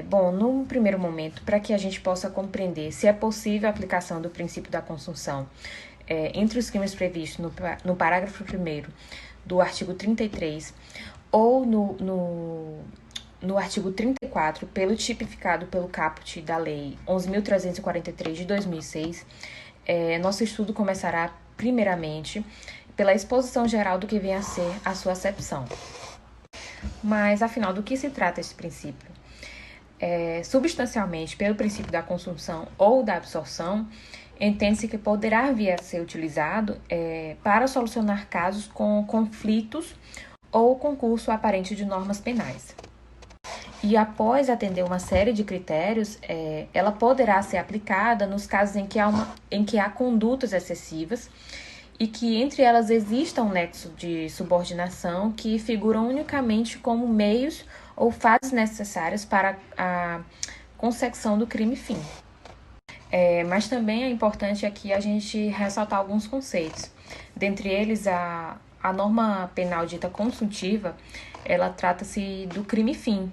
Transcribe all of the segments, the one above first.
Bom, num primeiro momento, para que a gente possa compreender se é possível a aplicação do princípio da consunção entre os crimes previstos no parágrafo 1º do artigo 33 ou no artigo 34, pelo tipificado pelo caput da Lei 11.343 de 2006, nosso estudo começará, primeiramente, pela exposição geral do que vem a ser a sua acepção. Mas, afinal, do que se trata esse princípio? Substancialmente, pelo princípio da consunção ou da absorção, entende-se que poderá vir a ser utilizado para solucionar casos com conflitos ou concurso aparente de normas penais. E após atender uma série de critérios, ela poderá ser aplicada nos casos em que há condutas excessivas e que entre elas exista um nexo de subordinação que figuram unicamente como meios ou fases necessárias para a consecução do crime fim. Mas também é importante aqui a gente ressaltar alguns conceitos. Dentre eles, a norma penal dita consultiva, ela trata-se do crime fim,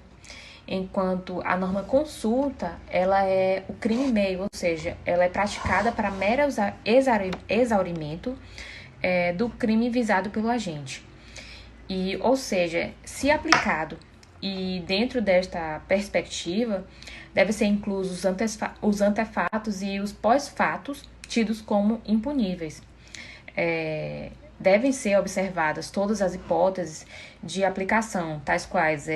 enquanto a norma consulta, ela é o crime meio, ou seja, ela é praticada para mero exaurimento do crime visado pelo agente. Ou seja, se aplicado e dentro desta perspectiva, deve ser inclusos os antefatos e os pós-fatos tidos como impuníveis. Devem ser observadas todas as hipóteses de aplicação, tais quais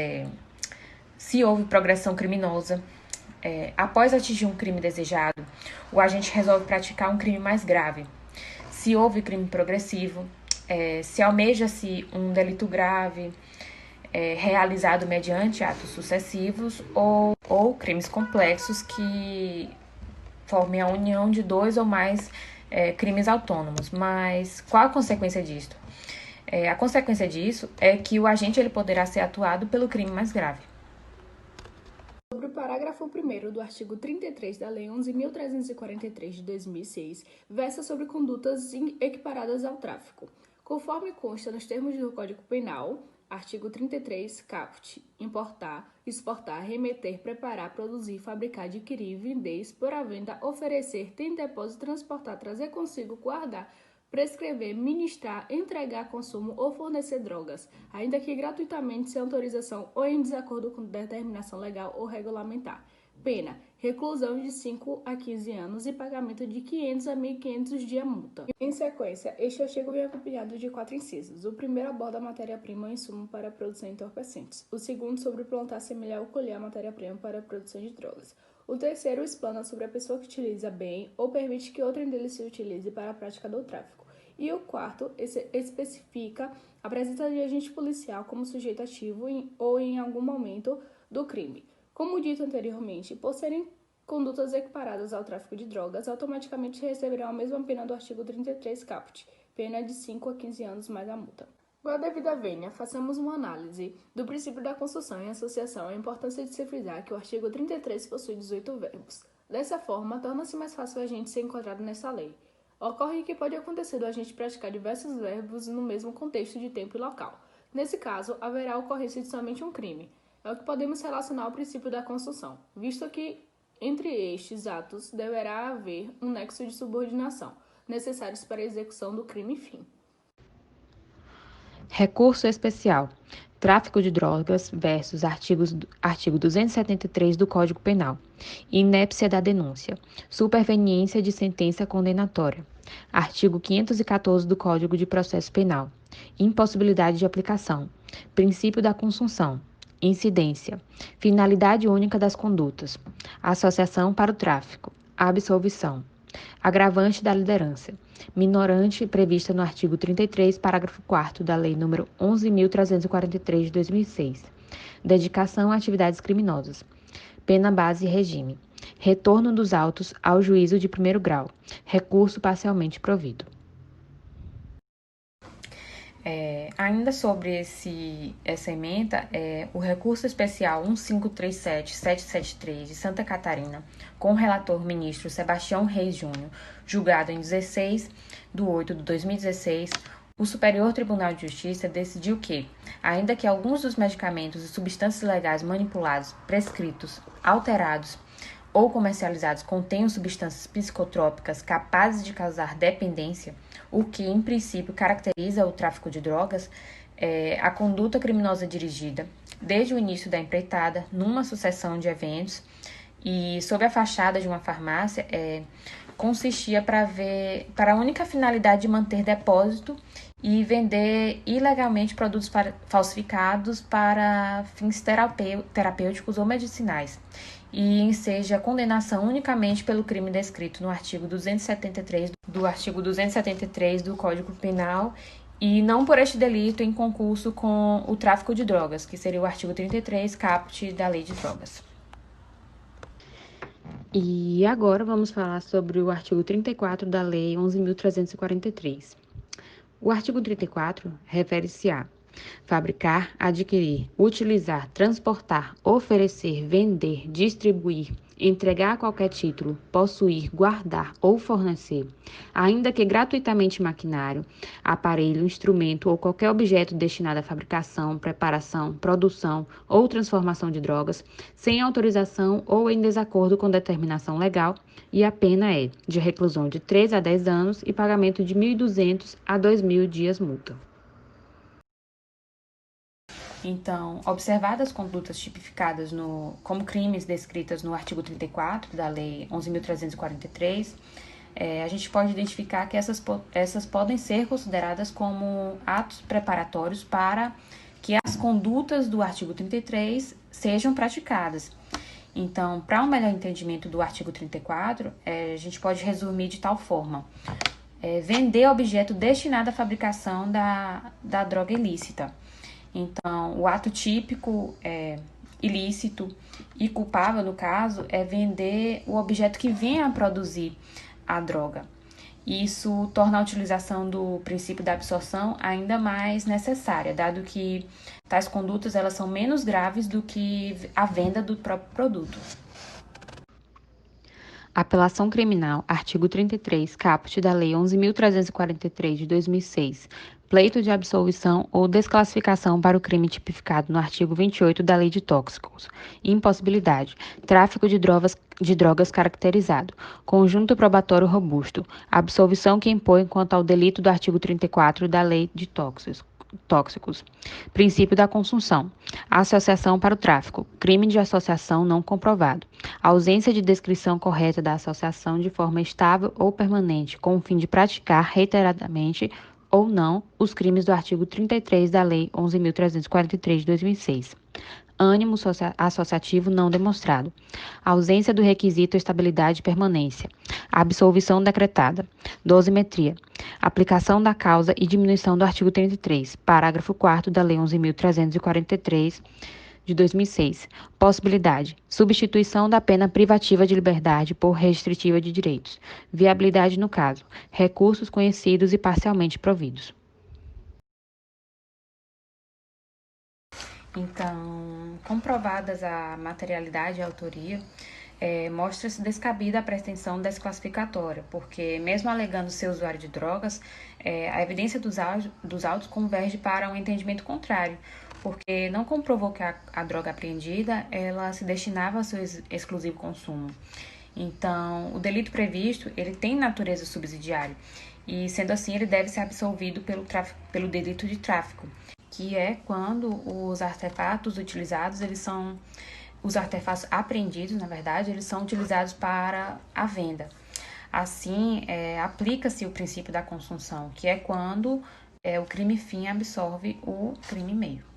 se houve progressão criminosa, após atingir um crime desejado, o agente resolve praticar um crime mais grave. Se houve crime progressivo, se almeja-se um delito grave, realizado mediante atos sucessivos ou crimes complexos que formem a união de dois ou mais crimes autônomos. Mas qual a consequência disto? A consequência disso é que o agente ele poderá ser atuado pelo crime mais grave. Sobre o parágrafo 1º do artigo 33 da Lei 11.343 de 2006, versa sobre condutas equiparadas ao tráfico. Conforme consta nos termos do Código Penal, artigo 33, caput, importar, exportar, remeter, preparar, produzir, fabricar, adquirir, vender, expor à venda, oferecer, ter em depósito, transportar, trazer consigo, guardar, prescrever, ministrar, entregar consumo ou fornecer drogas, ainda que gratuitamente, sem autorização ou em desacordo com determinação legal ou regulamentar. Pena: reclusão de 5 a 15 anos e pagamento de 500 a 1.500 de multa. Em sequência, este artigo vem acompanhado de 4 incisos. O primeiro aborda a matéria-prima ou insumo para a produção de entorpecentes. O segundo, sobre plantar, semear ou colher a matéria-prima para a produção de drogas. O terceiro explana sobre a pessoa que utiliza bem ou permite que outrem dele se utilize para a prática do tráfico. E o quarto especifica a presença de agente policial como sujeito ativo ou em algum momento do crime. Como dito anteriormente, por serem condutas equiparadas ao tráfico de drogas, automaticamente receberão a mesma pena do artigo 33 caput, pena de 5 a 15 anos mais a multa. Com a devida vênia, façamos uma análise do princípio da construção e associação. É importante de se frisar que o artigo 33 possui 18 verbos. Dessa forma, torna-se mais fácil o agente ser enquadrado nessa lei. Ocorre que pode acontecer do agente praticar diversos verbos no mesmo contexto de tempo e local. Nesse caso, haverá a ocorrência de somente um crime. É o que podemos relacionar ao princípio da construção, visto que entre estes atos deverá haver um nexo de subordinação, necessários para a execução do crime fim. Recurso especial: tráfico de drogas versus artigo 273 do Código Penal. Inépcia da denúncia. Superveniência de sentença condenatória. Artigo 514 do Código de Processo Penal. Impossibilidade de aplicação. Princípio da consunção. Incidência. Finalidade única das condutas. Associação para o tráfico. Absolvição. Agravante da liderança. Minorante prevista no artigo 33, parágrafo 4º da Lei nº 11.343 de 2006. Dedicação a atividades criminosas. Pena base e regime. Retorno dos autos ao juízo de primeiro grau. Recurso parcialmente provido. Ainda sobre essa ementa, o recurso especial 1537773 de Santa Catarina, com o relator ministro Sebastião Reis Júnior, julgado em 16/8/2016, O Superior Tribunal de Justiça decidiu que, ainda que alguns dos medicamentos e substâncias legais manipulados, prescritos, alterados ou comercializados contenham substâncias psicotrópicas capazes de causar dependência, o que, em princípio, caracteriza o tráfico de drogas, a conduta criminosa dirigida, desde o início da empreitada, numa sucessão de eventos e sob a fachada de uma farmácia, consistia para a única finalidade de manter depósito e vender ilegalmente produtos falsificados para fins terapêuticos ou medicinais, e enseja condenação unicamente pelo crime descrito no artigo 273 do Código Penal e não por este delito em concurso com o tráfico de drogas, que seria o artigo 33, caput da Lei de Drogas. E agora vamos falar sobre o artigo 34 da Lei 11.343. O artigo 34 refere-se a fabricar, adquirir, utilizar, transportar, oferecer, vender, distribuir, entregar a qualquer título, possuir, guardar ou fornecer, ainda que gratuitamente maquinário, aparelho, instrumento ou qualquer objeto destinado à fabricação, preparação, produção ou transformação de drogas, sem autorização ou em desacordo com determinação legal, e a pena é de reclusão de 3 a 10 anos e pagamento de 1.200 a 2.000 dias multa. Então, observadas as condutas tipificadas como crimes descritas no artigo 34 da Lei 11.343, a gente pode identificar que essas podem ser consideradas como atos preparatórios para que as condutas do artigo 33 sejam praticadas. Então, para um melhor entendimento do artigo 34, a gente pode resumir de tal forma: vender objeto destinado à fabricação da droga ilícita. Então, o ato típico, ilícito e culpável, no caso, é vender o objeto que venha a produzir a droga. Isso torna a utilização do princípio da absorção ainda mais necessária, dado que tais condutas elas são menos graves do que a venda do próprio produto. Apelação criminal, artigo 33, caput da Lei 11.343 de 2006. Pleito de absolvição ou desclassificação para o crime tipificado no artigo 28 da Lei de Tóxicos. Impossibilidade. Tráfico de drogas caracterizado. Conjunto probatório robusto. Absolvição que impõe quanto ao delito do artigo 34 da Lei de Tóxicos. Princípio da consunção. Associação para o tráfico. Crime de associação não comprovado. Ausência de descrição correta da associação de forma estável ou permanente, com o fim de praticar reiteradamente ou não os crimes do artigo 33 da Lei 11.343 de 2006. Ânimo associativo não demonstrado. Ausência do requisito estabilidade e permanência. Absolvição decretada. Dosimetria. Aplicação da causa e diminuição do artigo 33, parágrafo 4º da Lei 11.343 de 2006. Possibilidade. Substituição da pena privativa de liberdade por restritiva de direitos. Viabilidade no caso. Recursos conhecidos e parcialmente providos. Então, comprovadas a materialidade e a autoria, mostra-se descabida a pretensão desclassificatória, porque, mesmo alegando ser usuário de drogas, a evidência dos autos converge para um entendimento contrário, porque não comprovou que a droga apreendida ela se destinava ao seu exclusivo consumo. Então, o delito previsto ele tem natureza subsidiária e, sendo assim, ele deve ser absolvido pelo delito de tráfico, que é quando os artefatos utilizados, os artefatos apreendidos, na verdade, eles são utilizados para a venda. Assim, aplica-se o princípio da consunção, que é quando o crime fim absorve o crime meio.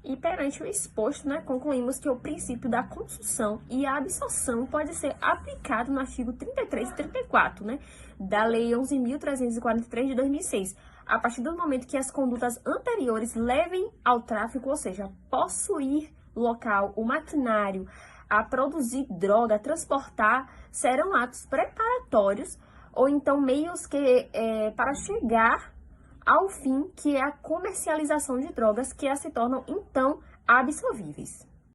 E perante o exposto, concluímos que o princípio da consunção e a absorção pode ser aplicado no artigo 33 e 34, da Lei 11.343 de 2006, a partir do momento que as condutas anteriores levem ao tráfico, ou seja, possuir local, o maquinário, a produzir droga, a transportar, serão atos preparatórios ou então meios que para chegar ao fim, que é a comercialização de drogas, que se tornam, então, absolvíveis.